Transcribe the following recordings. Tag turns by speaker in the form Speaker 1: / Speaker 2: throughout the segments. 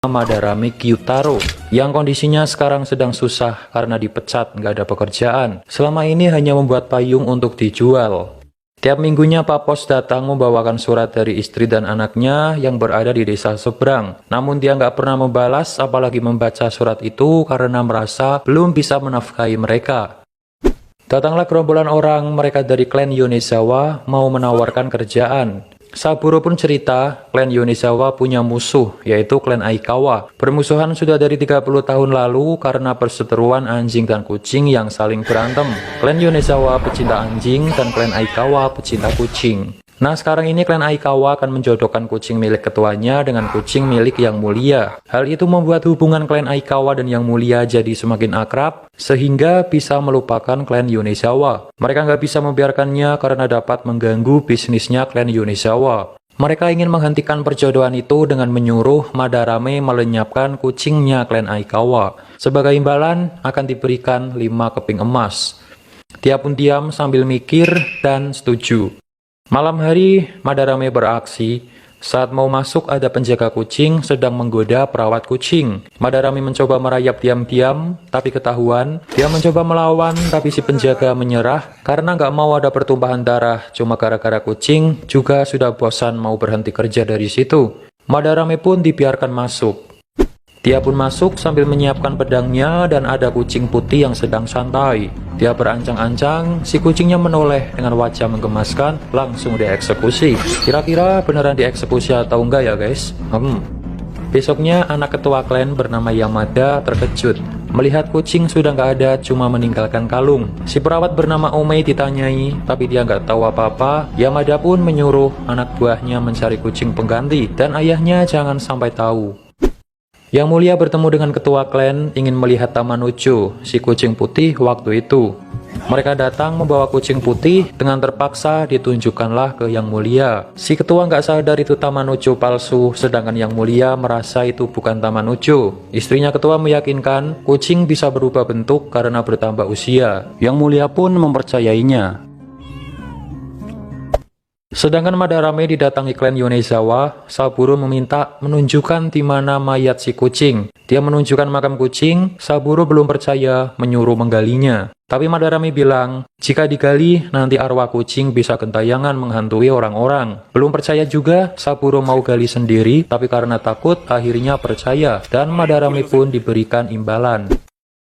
Speaker 1: Madarame Kyutaro yang kondisinya sekarang sedang susah karena dipecat, nggak ada pekerjaan. Selama ini hanya membuat payung untuk dijual. Tiap minggunya Pak Pos datang membawakan surat dari istri dan anaknya yang berada di desa seberang. Namun dia nggak pernah membalas apalagi membaca surat itu karena merasa belum bisa menafkahi mereka. Datanglah gerombolan orang, mereka dari klan Yonezawa mau menawarkan kerjaan. Saburo pun cerita, klan Yonezawa punya musuh, yaitu klan Aikawa. Permusuhan sudah dari 30 tahun lalu karena perseteruan anjing dan kucing yang saling berantem. Klan Yonezawa pecinta anjing dan klan Aikawa pecinta kucing. Nah, sekarang ini klan Aikawa akan menjodohkan kucing milik ketuanya dengan kucing milik Yang Mulia. Hal itu membuat hubungan klan Aikawa dan Yang Mulia jadi semakin akrab, sehingga bisa melupakan klan Yonezawa. Mereka nggak bisa membiarkannya karena dapat mengganggu bisnisnya klan Yonezawa. Mereka ingin menghentikan perjodohan itu dengan menyuruh Madarame melenyapkan kucingnya klan Aikawa. Sebagai imbalan akan diberikan 5 keping emas. Dia pun diam sambil mikir dan setuju. Malam hari, Madarame beraksi. Saat mau masuk, ada penjaga kucing sedang menggoda perawat kucing. Madarame mencoba merayap diam-diam, tapi ketahuan. Dia mencoba melawan, tapi si penjaga menyerah karena nggak mau ada pertumpahan darah. Cuma gara-gara kucing juga sudah bosan mau berhenti kerja dari situ. Madarame pun dibiarkan masuk. Dia pun masuk sambil menyiapkan pedangnya dan ada kucing putih yang sedang santai. Dia berancang-ancang, si kucingnya menoleh dengan wajah menggemaskan, langsung dieksekusi. Kira-kira beneran dieksekusi atau enggak ya guys? Besoknya anak ketua klan bernama Yamada terkejut. Melihat kucing sudah nggak ada, cuma meninggalkan kalung. Si perawat bernama Omei ditanyai, tapi dia nggak tahu apa-apa. Yamada pun menyuruh anak buahnya mencari kucing pengganti, dan ayahnya jangan sampai tahu. Yang Mulia bertemu dengan ketua klan ingin melihat Tamanucho, si kucing putih waktu itu. Mereka datang membawa kucing putih, dengan terpaksa ditunjukkanlah ke Yang Mulia. Si ketua nggak sadar itu Tamanucho palsu, sedangkan Yang Mulia merasa itu bukan Tamanucho. Istrinya ketua meyakinkan kucing bisa berubah bentuk karena bertambah usia. Yang Mulia pun mempercayainya. Sedangkan Madarame didatangi klan Yonezawa, Saburo meminta menunjukkan di mana mayat si kucing. Dia menunjukkan makam kucing, Saburo belum percaya, menyuruh menggalinya. Tapi Madarame bilang, jika digali, nanti arwah kucing bisa gentayangan menghantui orang-orang. Belum percaya juga, Saburo mau gali sendiri, tapi karena takut, akhirnya percaya. Dan Madarame pun diberikan imbalan.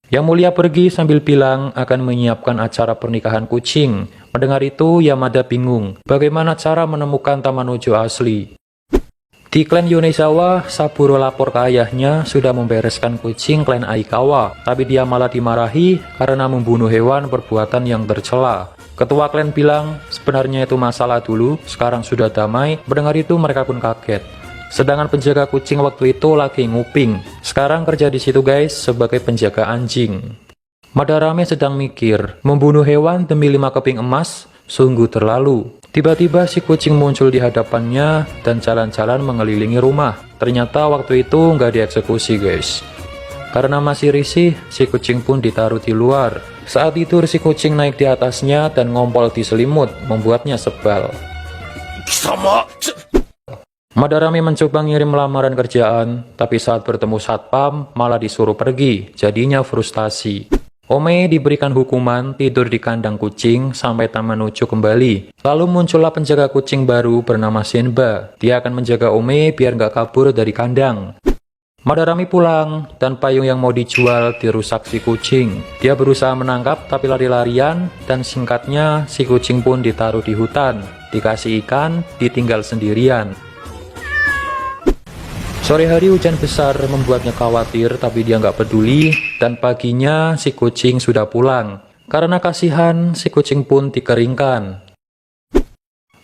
Speaker 1: Yang Mulia pergi sambil bilang akan menyiapkan acara pernikahan kucing. Mendengar itu, Yamada bingung. Bagaimana cara menemukan Tamanucho asli? Di klan Yonezawa, Saburo lapor ke ayahnya sudah membereskan kucing klan Aikawa. Tapi dia malah dimarahi karena membunuh hewan perbuatan yang tercela. Ketua klan bilang, sebenarnya itu masalah dulu, sekarang sudah damai. Mendengar itu mereka pun kaget. Sedangkan penjaga kucing waktu itu lagi nguping. Sekarang kerja di situ guys sebagai penjaga anjing. Madarame sedang mikir, membunuh hewan demi 5 keping emas sungguh terlalu. Tiba-tiba si kucing muncul di hadapannya dan jalan-jalan mengelilingi rumah. Ternyata waktu itu nggak dieksekusi guys. Karena masih risih, si kucing pun ditaruh di luar. Saat itu si kucing naik di atasnya dan ngompol di selimut, membuatnya sebal. Madarame mencoba ngirim lamaran kerjaan, tapi saat bertemu satpam malah disuruh pergi, jadinya frustasi. Omei diberikan hukuman tidur di kandang kucing sampai Tamanucho kembali. Lalu muncullah penjaga kucing baru bernama Shenba. Dia akan menjaga Omei biar nggak kabur dari kandang. Madarame pulang, dan payung yang mau dijual dirusak si kucing. Dia berusaha menangkap tapi lari-larian, dan singkatnya si kucing pun ditaruh di hutan. Dikasih ikan, ditinggal sendirian. Sore hari hujan besar membuatnya khawatir, tapi dia nggak peduli, dan paginya si kucing sudah pulang. Karena kasihan, si kucing pun dikeringkan.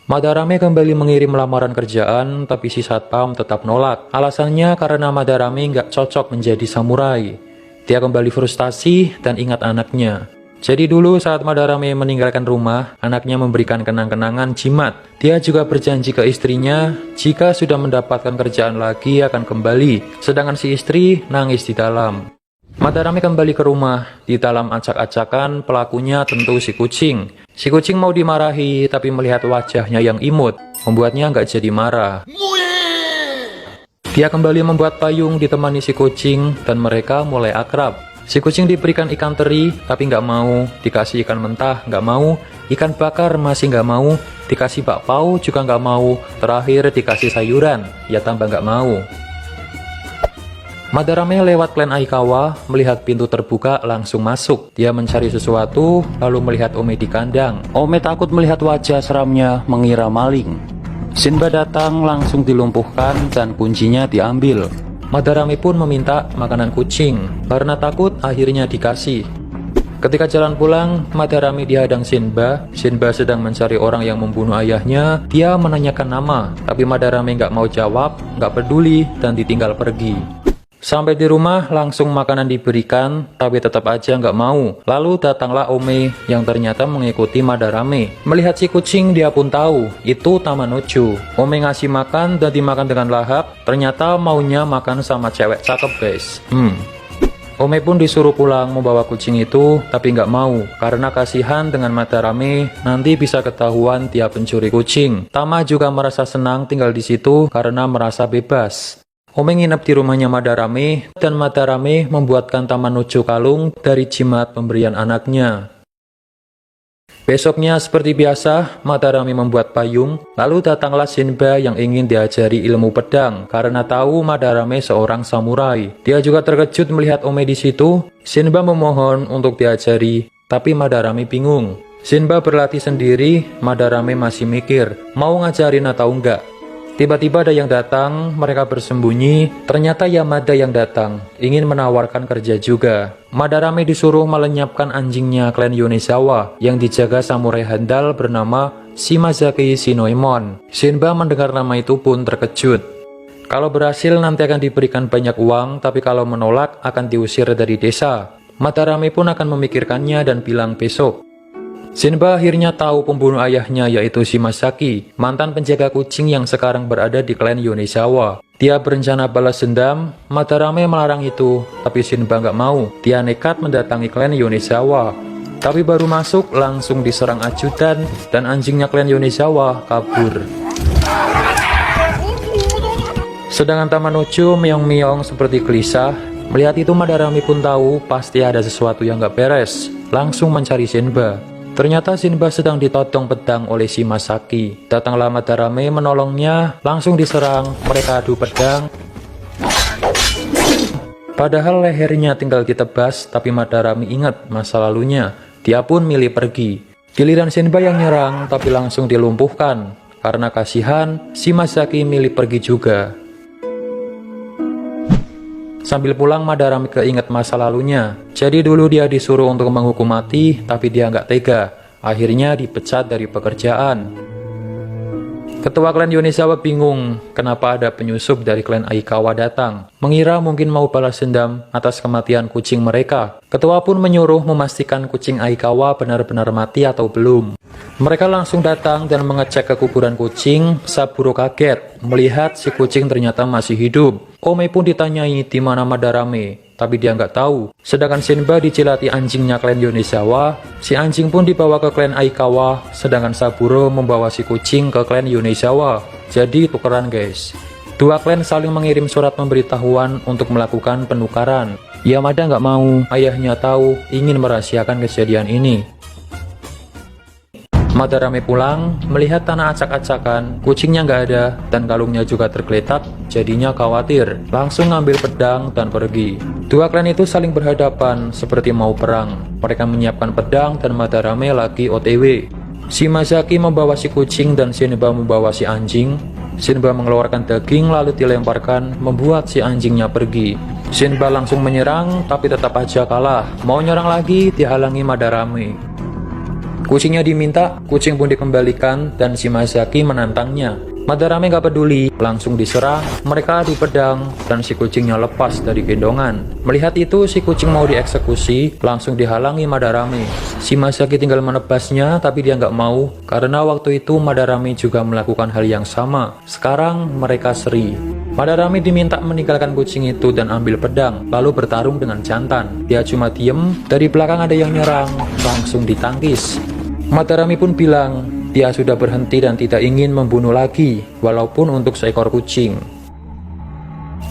Speaker 1: Madarame kembali mengirim lamaran kerjaan, tapi si satpam tetap nolak. Alasannya karena Madarame nggak cocok menjadi samurai. Dia kembali frustasi dan ingat anaknya. Jadi dulu saat Madarame meninggalkan rumah, anaknya memberikan kenang-kenangan jimat. Dia juga berjanji ke istrinya, jika sudah mendapatkan kerjaan lagi akan kembali. Sedangkan si istri nangis di dalam. Madarame kembali ke rumah. Di dalam acak-acakan pelakunya tentu si kucing. Si kucing mau dimarahi, tapi melihat wajahnya yang imut, membuatnya nggak jadi marah. Dia kembali membuat payung ditemani si kucing dan mereka mulai akrab. Si kucing diberikan ikan teri tapi nggak mau, dikasih ikan mentah nggak mau, ikan bakar masih nggak mau, dikasih bakpao juga nggak mau, terakhir dikasih sayuran, ya tambah nggak mau. Madarame lewat klan Aikawa, melihat pintu terbuka langsung masuk. Dia mencari sesuatu, lalu melihat Ome di kandang. Ome takut melihat wajah seramnya, mengira maling. Shinba datang langsung dilumpuhkan dan kuncinya diambil. Madarame pun meminta makanan kucing. Karena takut akhirnya dikasih. Ketika jalan pulang, Madarame dihadang Shinba. Shinba sedang mencari orang yang membunuh ayahnya. Dia menanyakan nama, tapi Madarame nggak mau jawab, nggak peduli, dan ditinggal pergi. Sampai di rumah langsung makanan diberikan, tapi tetap aja nggak mau. Lalu datanglah Ome yang ternyata mengikuti Madarame. Melihat si kucing dia pun tahu, itu Tamanocho. Ome ngasih makan dan dimakan dengan lahap, ternyata maunya makan sama cewek cakep guys. Ome pun disuruh pulang membawa kucing itu, tapi nggak mau. Karena kasihan dengan Madarame, nanti bisa ketahuan dia pencuri kucing. Tama juga merasa senang tinggal di situ karena merasa bebas. Ome nginep di rumahnya Madarame, dan Madarame membuatkan Tamanocho kalung dari jimat pemberian anaknya. Besoknya seperti biasa, Madarame membuat payung, lalu datanglah Shinba yang ingin diajari ilmu pedang, karena tahu Madarame seorang samurai. Dia juga terkejut melihat Ome di situ. Shinba memohon untuk diajari, tapi Madarame bingung. Shinba berlatih sendiri, Madarame masih mikir, mau ngajarin atau enggak. Tiba-tiba ada yang datang, mereka bersembunyi, ternyata Yamada yang datang, ingin menawarkan kerja juga. Madarame disuruh melenyapkan anjingnya klan Yonezawa, yang dijaga samurai handal bernama Shimazaki Shinoemon. Shinba mendengar nama itu pun terkejut. Kalau berhasil nanti akan diberikan banyak uang, tapi kalau menolak akan diusir dari desa. Madarame pun akan memikirkannya dan bilang besok. Shinba akhirnya tahu pembunuh ayahnya yaitu Shimazaki, mantan penjaga kucing yang sekarang berada di klan Yonezawa. Dia berencana balas dendam. Madarame melarang itu, tapi Shinba nggak mau. Dia nekat mendatangi klan Yonezawa. Tapi baru masuk langsung diserang ajudan dan anjingnya klan Yonezawa kabur. Sedangkan Tamanocho meong-meong seperti gelisah. Melihat itu Madarame pun tahu pasti ada sesuatu yang nggak beres. Langsung mencari Shinba. Ternyata Shinba sedang ditodong pedang oleh Shimazaki. Datanglah Madarame menolongnya, langsung diserang, mereka adu pedang. Padahal lehernya tinggal ditebas, tapi Madarame ingat masa lalunya. Dia pun milih pergi. Giliran Shinba yang nyerang, tapi langsung dilumpuhkan. Karena kasihan, Shimazaki milih pergi juga. Sambil pulang Madarame keinget masa lalunya. Jadi dulu dia disuruh untuk menghukum mati, tapi dia nggak tega. Akhirnya dipecat dari pekerjaan. Ketua klan Yonezawa bingung kenapa ada penyusup dari klan Aikawa datang. Mengira mungkin mau balas dendam atas kematian kucing mereka. Ketua pun menyuruh memastikan kucing Aikawa benar-benar mati atau belum. Mereka langsung datang dan mengecek ke kuburan kucing. Saburo kaget melihat si kucing ternyata masih hidup. Ome pun ditanyai di mana Madarame, tapi dia nggak tahu. Sedangkan Shinba dicilati anjingnya klan Yonezawa, si anjing pun dibawa ke klan Aikawa, sedangkan Saburo membawa si kucing ke klan Yonezawa. Jadi tukeran guys. Dua klan saling mengirim surat pemberitahuan untuk melakukan penukaran. Yamada nggak mau, ayahnya tahu, ingin merahasiakan kejadian ini. Madarame pulang, melihat tanah acak-acakan, kucingnya nggak ada, dan kalungnya juga tergeletak, jadinya khawatir. Langsung ngambil pedang dan pergi. Dua klan itu saling berhadapan, seperti mau perang. Mereka menyiapkan pedang dan Madarame lagi OTW. Shimazaki membawa si kucing dan Shinba membawa si anjing. Shinba mengeluarkan daging lalu dilemparkan, membuat si anjingnya pergi. Shinba langsung menyerang, tapi tetap aja kalah. Mau nyerang lagi, dihalangi Madarame. Kucingnya diminta, kucing pun dikembalikan, dan Shimazaki menantangnya. Madarame gak peduli, langsung diserang, mereka adu pedang, dan si kucingnya lepas dari gendongan. Melihat itu, si kucing mau dieksekusi, langsung dihalangi Madarame. Shimazaki tinggal menebasnya, tapi dia nggak mau, karena waktu itu Madarame juga melakukan hal yang sama. Sekarang mereka seri. Madarame diminta meninggalkan kucing itu dan ambil pedang, lalu bertarung dengan jantan. Dia cuma diem, dari belakang ada yang nyerang, langsung ditangkis. Madarame pun bilang, dia sudah berhenti dan tidak ingin membunuh lagi, walaupun untuk seekor kucing.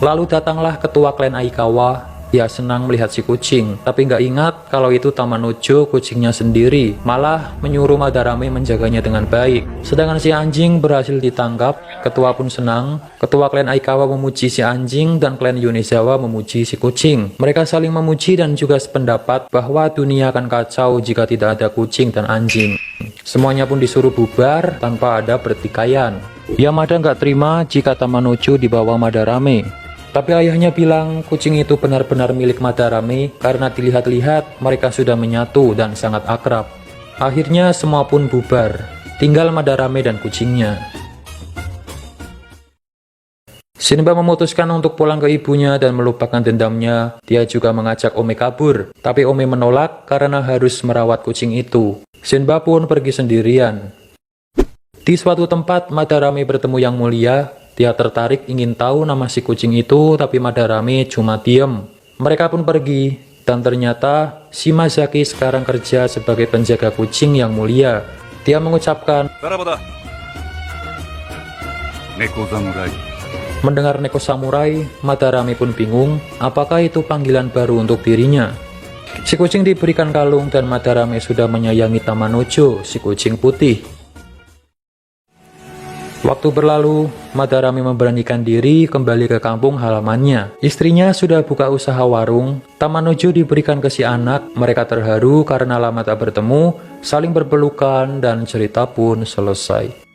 Speaker 1: Lalu datanglah ketua klan Aikawa. Dia senang melihat si kucing, tapi nggak ingat kalau itu Tamanojo kucingnya sendiri, malah menyuruh Madarame menjaganya dengan baik. Sedangkan si anjing berhasil ditangkap, ketua pun senang. Ketua klan Aikawa memuji si anjing dan klan Yonezawa memuji si kucing. Mereka saling memuji dan juga sependapat bahwa dunia akan kacau jika tidak ada kucing dan anjing. Semuanya pun disuruh bubar tanpa ada pertikaian. Yamada nggak terima jika Tamanojo dibawa Madarame. Tapi ayahnya bilang kucing itu benar-benar milik Madarame karena dilihat-lihat mereka sudah menyatu dan sangat akrab. Akhirnya semua pun bubar, tinggal Madarame dan kucingnya. Shinba memutuskan untuk pulang ke ibunya dan melupakan dendamnya. Dia juga mengajak Ome kabur, tapi Ome menolak karena harus merawat kucing itu. Shinba pun pergi sendirian. Di suatu tempat Madarame bertemu Yang Mulia. Dia tertarik ingin tahu nama si kucing itu, tapi Madarame cuma diem. Mereka pun pergi, dan ternyata Shimazaki sekarang kerja sebagai penjaga kucing Yang Mulia. Dia mengucapkan,
Speaker 2: Neko Samurai.
Speaker 1: Mendengar Neko Samurai, Madarame pun bingung, apakah itu panggilan baru untuk dirinya. Si kucing diberikan kalung dan Madarame sudah menyayangi Tamanojo, si kucing putih. Waktu berlalu, Madarame memberanikan diri kembali ke kampung halamannya. Istrinya sudah buka usaha warung. Tamanojo diberikan ke si anak. Mereka terharu karena lama tak bertemu, saling berpelukan, dan cerita pun selesai.